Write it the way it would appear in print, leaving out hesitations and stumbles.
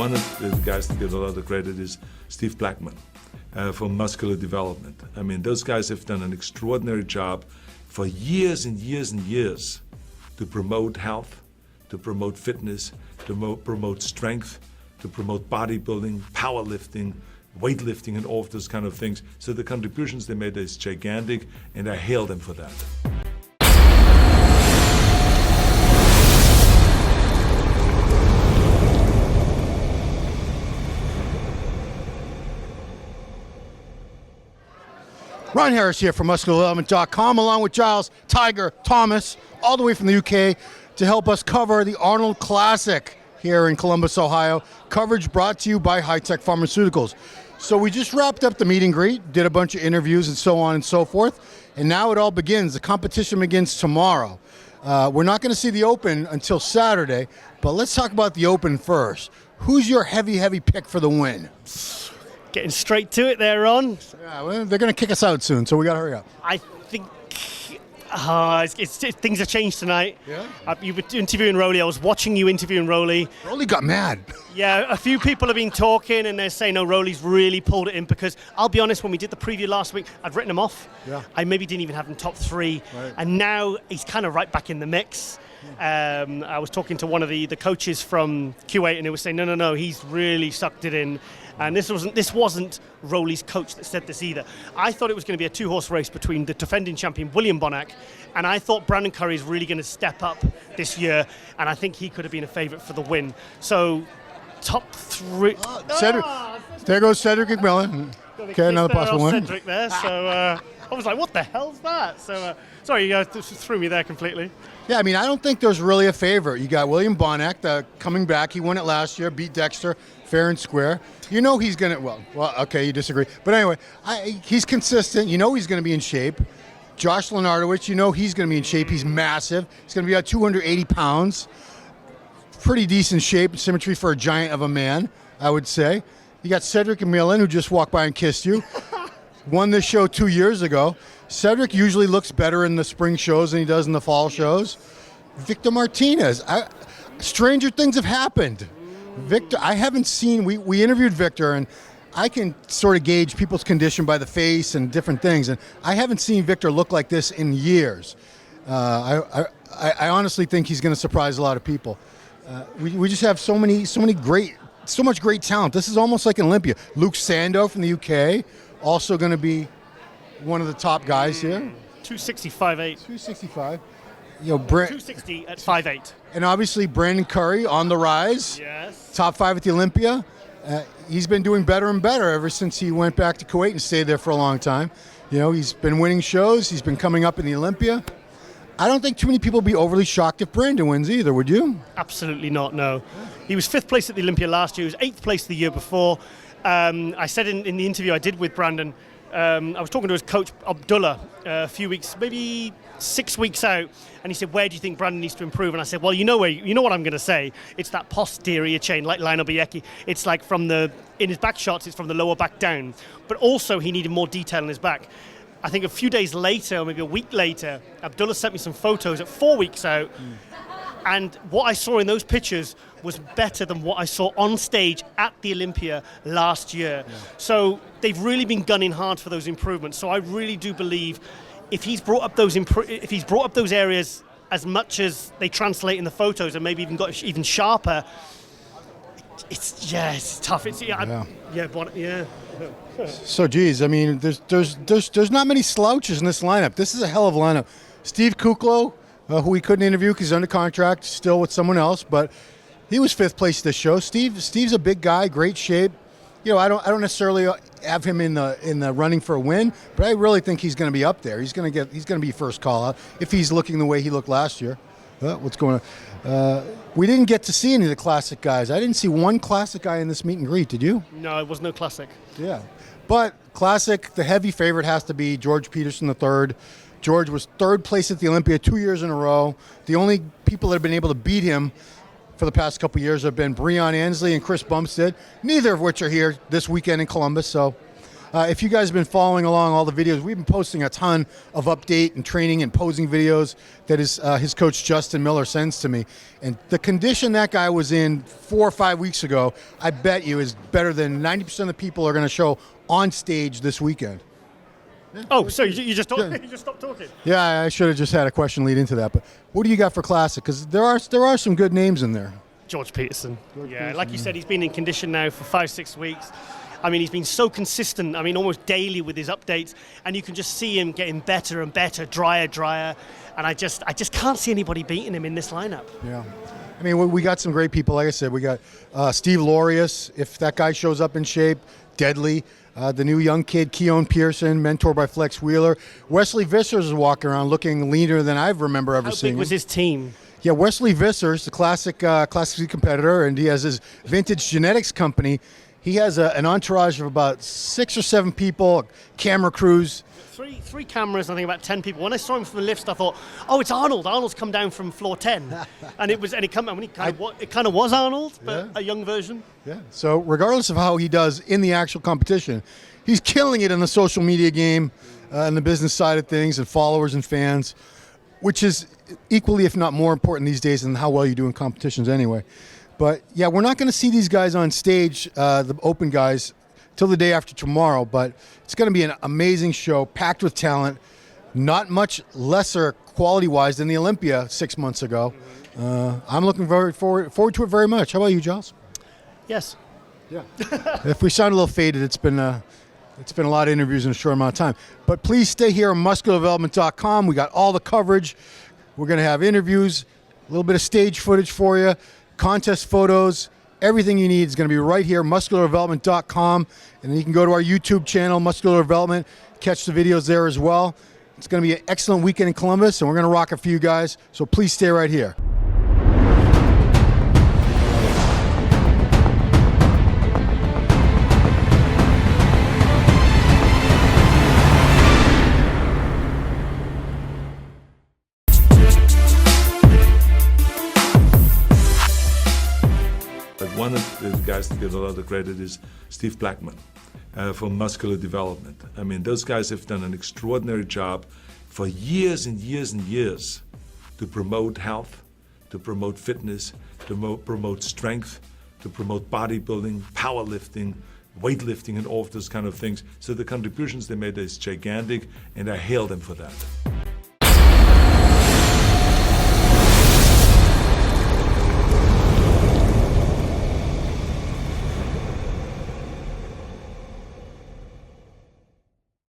one of the guys that get a lot of credit is Steve Blackman from Muscular Development. I mean, those guys have done an extraordinary job for years and years and years to promote health, to promote fitness, to promote strength, to promote bodybuilding, powerlifting, weightlifting, and all of those kind of things. So the contributions they made is gigantic, and I hail them for that. Ron Harris here from MuscularDevelopment.com, along with Giles, Tiger, Thomas, all the way from the UK to help us cover the Arnold Classic here in Columbus, Ohio. Coverage brought to you by High-Tech Pharmaceuticals. So we just wrapped up the meet and greet, did a bunch of interviews and so on and so forth, and now it all begins. The competition begins tomorrow. We're not going to see the Open until Saturday, but let's talk about the Open first. Who's your heavy pick for the win? Getting straight to it there, Ron. Yeah, well, they're going to kick us out soon, so we got to hurry up. I think things have changed tonight. Yeah? You were interviewing Rowley. I was watching you interviewing Rowley. Rowley got mad. Yeah, a few people have been talking, and they're saying, no, Rowley's really pulled it in, because I'll be honest, when we did the preview last week, I'd written him off. Yeah. I maybe didn't even have him top three. Right. And now he's kind of right back in the mix. I was talking to one of the coaches from Q8, and they were saying, no, he's really sucked it in. And this wasn't Rowley's coach that said this either. I thought it was going to be a two-horse race between the defending champion, William Bonac, and I thought Brandon Curry is really going to step up this year, and I think he could have been a favourite for the win. So, top three. Cedric, there goes Cedric Chameleon. Okay, another possible win. Cedric there, so I was like, what the hell's that? So, sorry, you guys just threw me there completely. Yeah, I mean, I don't think there's really a favorite. You got William Bonac coming back. He won it last year, beat Dexter fair and square. You know he's going to, well, okay, you disagree. But anyway, he's consistent. You know he's going to be in shape. Josh Lenardowicz, you know he's going to be in shape. He's massive. He's going to be at 280 pounds. Pretty decent shape and symmetry for a giant of a man, I would say. You got Cedric Chameleon, who just walked by and kissed you. Won this show 2 years ago. Cedric usually looks better in the spring shows than he does in the fall shows. Victor Martinez. Stranger things have happened. Victor, I haven't seen, we interviewed Victor, and I can sort of gauge people's condition by the face and different things, and I haven't seen Victor look like this in years. I honestly think he's going to surprise a lot of people. We just have so much great talent. This is almost like an Olympia. Luke Sando from the UK, also going to be one of the top guys here. 260, 5'8". 265. 260 at 5'8". And obviously Brandon Curry on the rise. Yes. Top 5 at the Olympia. He's been doing better and better ever since he went back to Kuwait and stayed there for a long time. You know, he's been winning shows. He's been coming up in the Olympia. I don't think too many people would be overly shocked if Brandon wins either, would you? Absolutely not, no. He was 5th place at the Olympia last year. He was 8th place the year before. I said in the interview I did with Brandon, I was talking to his coach, Abdullah, a few weeks, maybe 6 weeks out, and he said, where do you think Brandon needs to improve? And I said, well, you know what I'm going to say. It's that posterior chain, like Lionel Biecki. It's like in his back shots, it's from the lower back down. But also, he needed more detail in his back. I think a few days later, or maybe a week later, Abdullah sent me some photos at 4 weeks out, and what I saw in those pictures was better than what I saw on stage at the Olympia last year. Yeah. So they've really been gunning hard for those improvements. So I really do believe if he's brought up those areas as much as they translate in the photos, and maybe even got even sharper, it's tough. So, geez, I mean, there's not many slouches in this lineup. This is a hell of a lineup. Steve Kuclo, who we couldn't interview because he's under contract, still with someone else, but he was 5th place this show. Steve's a big guy, great shape. You know, I don't necessarily have him in the running for a win, but I really think he's going to be up there. He's going to be first call out if he's looking the way he looked last year. What's going on? We didn't get to see any of the classic guys. I didn't see one classic guy in this meet and greet. Did you? No, it was no classic. Yeah, but classic, the heavy favorite has to be George Peterson III. George was 3rd place at the Olympia 2 years in a row. The only people that have been able to beat him for the past couple years have been Breon Ansley and Chris Bumstead, neither of which are here this weekend in Columbus. So If you guys have been following along all the videos, we've been posting a ton of update and training and posing videos that his coach Justin Miller sends to me. And the condition that guy was in 4 or 5 weeks ago, I bet you is better than 90% of the people are going to show on stage this weekend. Oh, so you just stopped talking? Yeah, I should have just had a question lead into that. But what do you got for Classic? Because there are some good names in there. George Peterson. Like you said, he's been in condition now for 5-6 weeks. I mean, he's been so consistent, I mean, almost daily with his updates, and you can just see him getting better and better, drier, and I just can't see anybody beating him in this lineup. Yeah. I mean, we got some great people. Like I said, we got Steve Laureus, if that guy shows up in shape, deadly. The new young kid, Keon Pearson, mentored by Flex Wheeler. Wesley Vissers is walking around looking leaner than I remember ever seeing him. How big was his team? Yeah, Wesley Vissers, the classic C competitor, and he has his vintage genetics company. He has an entourage of about 6 or 7 people, camera crews. Three cameras, I think about 10 people. When I saw him from the lift, I thought, oh, it's Arnold. Arnold's come down from floor 10. and it kind of was Arnold, but yeah. A young version. Yeah. So regardless of how he does in the actual competition, he's killing it in the social media game and the business side of things and followers and fans, which is equally, if not more important these days than how well you do in competitions anyway. But yeah, we're not going to see these guys on stage, the open guys, till the day after tomorrow. But it's going to be an amazing show, packed with talent, not much lesser quality-wise than the Olympia 6 months ago. I'm looking forward to it very much. How about you, Giles? Yes. Yeah. If we sound a little faded, it's been a lot of interviews in a short amount of time. But please stay here on musculardevelopment.com. We got all the coverage. We're going to have interviews, a little bit of stage footage for you, contest photos. Everything you need is going to be right here, musculardevelopment.com. And then you can go to our YouTube channel, Muscular Development, catch the videos there as well. It's going to be an excellent weekend in Columbus, and we're going to rock it for you guys. So please stay right here. One of the guys that get a lot of credit is Steve Blackman from Muscular Development. I mean, those guys have done an extraordinary job for years and years and years to promote health, to promote fitness, to promote strength, to promote bodybuilding, powerlifting, weightlifting, and all of those kind of things. So the contributions they made is gigantic, and I hail them for that.